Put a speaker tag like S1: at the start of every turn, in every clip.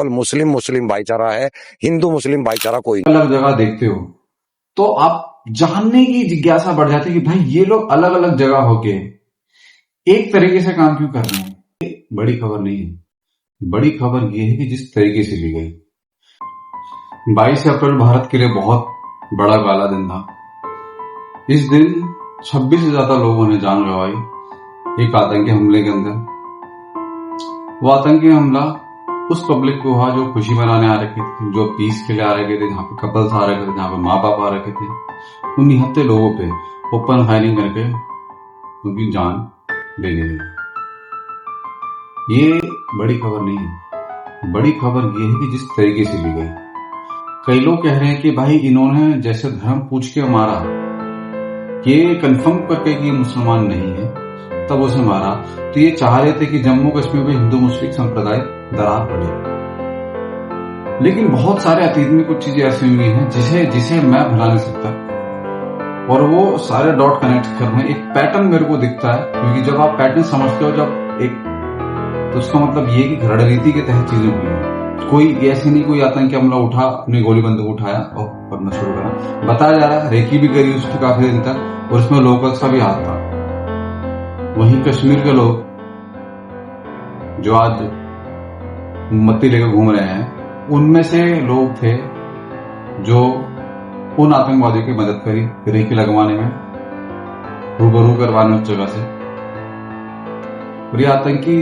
S1: केवल मुस्लिम मुस्लिम भाईचारा है, हिंदू मुस्लिम भाईचारा कोई
S2: अलग जगह देखते हो तो आप जानने की जिज्ञासा बढ़ जाती है कि भाई ये लोग अलग अलग जगह होके एक तरीके से काम क्यों कर रहे हैं। बड़ी खबर नहीं है, बड़ी खबर ये है कि जिस तरीके से ली गई। 22 अप्रैल भारत के लिए बहुत बड़ा काला दिन था। इस दिन 26 से ज्यादा लोगों ने जान गंवाई एक आतंकी हमले के अंदर। वो आतंकी हमला उस पब्लिक को हुआ जो खुशी मनाने आ रखे थे, जो पीस के लिए आ रखे थे, जहाँ पे कपल्स आ रखे थे, जहाँ पे माँ बाप आ रखे थे। उन निहत्थे लोगों पे ओपन फायरिंग करके उनकी जान ले ली गई। ये बड़ी खबर नहीं है, बड़ी खबर ये है कि जिस तरीके से ली गई। कई लोग कह रहे हैं कि भाई इन्होंने जैसे धर्म पूछ के मारा, ये कंफर्म करके कि मुसलमान नहीं है तब उसे मारा, तो ये चाह रहे थे कि जम्मू कश्मीर में हिंदू मुस्लिम संप्रदाय दरार पड़े। लेकिन बहुत सारे अतीत में कुछ चीजें ऐसी हुई हैं जिसे मैं भुला नहीं सकता, और वो सारे डॉट कनेक्ट करने एक पैटर्न मेरे को दिखता है। क्योंकि जब आप पैटर्न समझते हो जब एक, तो उसका मतलब ये कि रणनीति के तहत चीजें हुई हैं। कोई ऐसे नहीं कोई आतंकी हमला उठा, अपनी गोली बंदूक उठाया और करना शुरू करा। बताया जा रहा है रेकी भी करी उसकी काफी दिन तक, और उसमें लोकल्स का भी हाथ था। वहीं कश्मीर के लोग जो आज मोमबत्ती लेकर घूम रहे हैं, उनमें से लोग थे जो उन आतंकवादियों की मदद करी रेकी लगवाने में, रूबरू करवाने उस जगह से। और ये आतंकी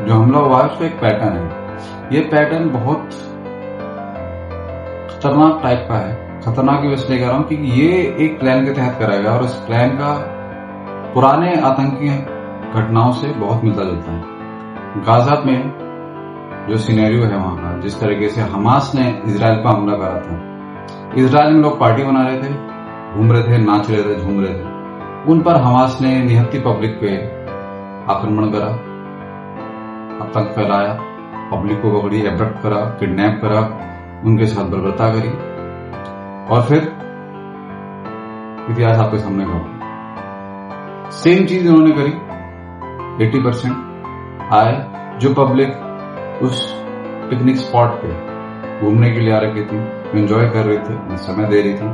S2: जो हमला हुआ है उसका एक पैटर्न है। ये पैटर्न बहुत खतरनाक टाइप का है। खतरनाक इसलिए कह रहा हूं क्योंकि ये एक प्लान के तहत कराया गया, और इस प्लान का पुराने आतंकी घटनाओं से बहुत मिलता जुलता है। गाजा में जो सिनेरियो है वहां का, जिस तरीके से हमास ने इजराइल पर हमला करा था, इजराइल में लोग पार्टी बना रहे थे, घूम रहे थे, नाच रहे थे, झूम रहे थे। उन पर हमास ने निहत्थी पब्लिक पे आक्रमण करा, आतंक फैलाया, पब्लिक को पकड़ी, एब्डक्ट करा, किडनैप करा, उनके साथ बर्बरता करी, और फिर इतिहास आपके सामने गवाह। सेम चीज इन्होंने करी। 80% आए जो पब्लिक उस पिकनिक स्पॉट पे घूमने के लिए आ रखी थी, एंजॉय कर रही थी, समय दे रही थी,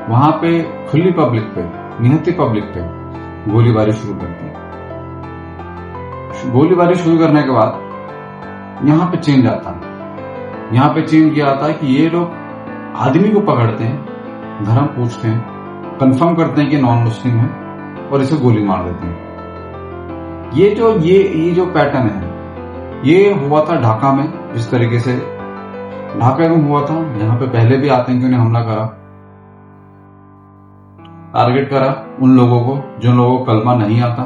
S2: वहां पे खुली पब्लिक पे, निहत्थी पब्लिक पे गोलीबारी शुरू कर दी। गोलीबारी शुरू करने के बाद यहां पे चेंज आता है। यहां पे चेंज किया आता है कि ये लोग आदमी को पकड़ते हैं, धर्म पूछते हैं, कंफर्म करते हैं कि नॉन मुस्लिम है, और इसे गोली मार देते हैं। ये जो पैटर्न है, ये हुआ था ढाका में। जिस तरीके से ढाका में हुआ था, यहां पे पहले भी आतंकियों ने हमला करा, टारगेट करा उन लोगों को जो लोगों को कलमा नहीं आता,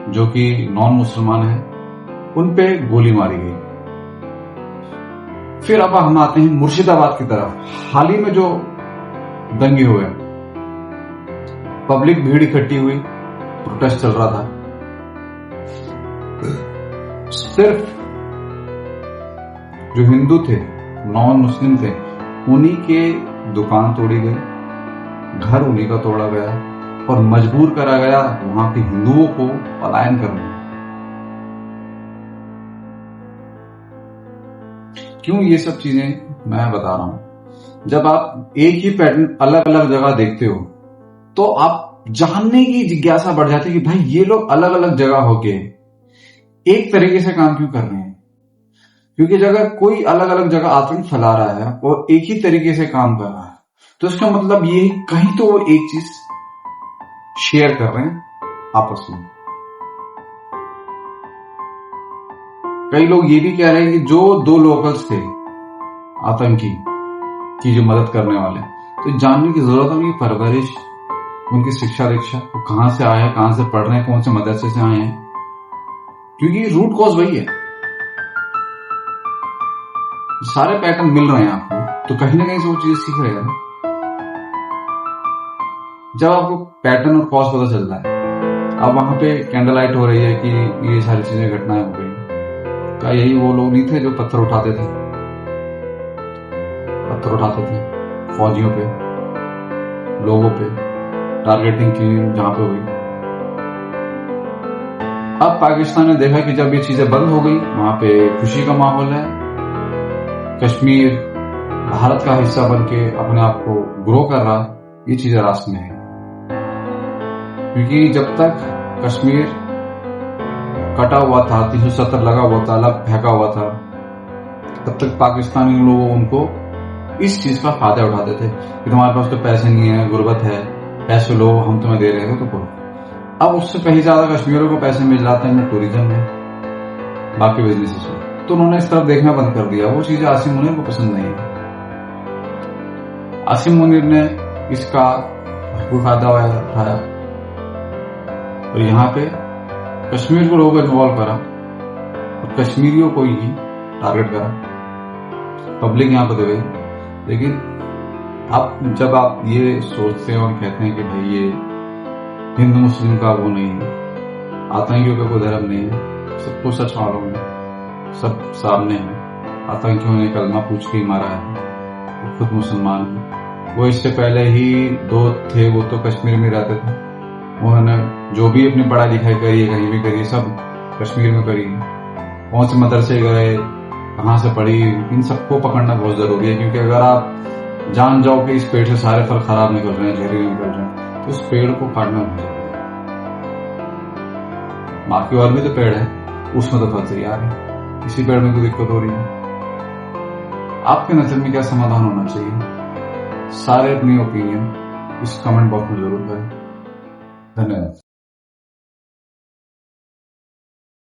S2: जो कि नॉन मुसलमान है, उन पे गोली मारी गई। फिर अब हम आते हैं मुर्शिदाबाद की तरफ। हाल ही में जो दंगे हुए, पब्लिक भीड़ इकट्ठी हुई, प्रोटेस्ट चल रहा था, सिर्फ जो हिंदू थे, नॉन मुस्लिम थे, उन्हीं के दुकान तोड़ी गई, घर उन्हीं का तोड़ा गया, और मजबूर करा गया वहां के हिंदुओं को पलायन करने। क्यों ये सब चीजें मैं बता रहा हूं? जब आप एक ही पैटर्न अलग अलग जगह देखते हो तो आप जानने की जिज्ञासा बढ़ जाती है कि भाई ये लोग अलग अलग जगह होके एक तरीके से काम क्यों कर रहे हैं। क्योंकि अगर कोई अलग अलग जगह आतंक फैला रहा है और एक ही तरीके से काम कर रहा है, तो इसका मतलब ये कहीं तो वो एक चीज शेयर कर रहे हैं आपस में। कई लोग ये भी कह रहे हैं कि जो 2 लोकल्स थे आतंकी की जो मदद करने वाले, तो जानने की जरूरत है उनकी परवरिश, उनकी शिक्षा दीक्षा, वो कहां से आए हैं, कहां से पढ़ रहे हैं, कौन से मदरसे से आए हैं, क्योंकि रूट कॉज वही है। सारे पैटर्न मिल रहे हैं आपको, तो कहीं ना कहीं से वो चीज सीख रहे हैं। जब आपको पैटर्न और कॉज पता चलता है, अब वहां पे कैंडल लाइट हो रही है कि ये सारी चीजें घटनाएं हो गई, क्या यही वो लोग नहीं थे जो पत्थर उठाते थे फौजियों पे, लोगों पे, टारगेटिंग की जहां पे हुई। अब पाकिस्तान ने देखा कि जब ये चीजें बंद हो गई, वहां पे खुशी का माहौल है, कश्मीर भारत का हिस्सा बन के अपने आप को ग्रो कर रहा, ये चीजें रास्ते में है। क्योंकि जब तक कश्मीर कटा हुआ था, 370 लगा हुआ था, अलग फेंका हुआ था, तब तक पाकिस्तानी लोग उनको इस चीज का फायदा उठाते थे कि तुम्हारे पास तो पैसे नहीं है, गुर्बत है, पैसे लो, हम तुम्हें दे रहे थे तो करो। अब उससे कहीं ज्यादा कश्मीरियों को पैसे मिल जाते हैं टूरिज्म में, बाकी बिजनेसेस में, तो उन्होंने इस तरफ देखना बंद कर दिया। वो चीजें आसिम मुनीर को पसंद नहीं है। आसिम मुनीर ने इसका भरपूर फायदा उठाया और यहाँ पे कश्मीर को लोगों को इन्वॉल्व करा और कश्मीरियों को ही टारगेट करा, पब्लिक यहाँ पे दे गई। लेकिन अब जब आप ये सोचते हैं और कहते हैं कि भाई ये हिंदू मुस्लिम का वो नहीं है, आतंकियों का कोई धर्म नहीं है, सबको सच मालूम है, सब सामने है। आतंकियों ने कलमा पूछ के ही मारा है, वो खुद मुसलमान है। वो इससे पहले ही 2 थे, वो तो कश्मीर में रहते थे, उन्होंने जो भी अपनी पढ़ाई लिखाई करी है, कहीं भी करी, सब कश्मीर में करी है। कौन से मदरसे गए, कहाँ से पढ़ी, इन सबको पकड़ना बहुत जरूरी है। क्योंकि अगर आप जान जाओ कि इस पेड़ से सारे फल खराब निकल रहे हैं, जहरीले निकल रहे हैं, तो उस पेड़ को काटना बहुत जरूरी है। बाकी और भी तो पेड़ है, उसमें तो फल तैयार है, इसी पेड़ में कोई दिक्कत हो रही है। आपके नजर में क्या समाधान होना चाहिए? सारे अपनी ओपिनियन इस कमेंट बॉक्स में जरूर करें। धन्यवाद।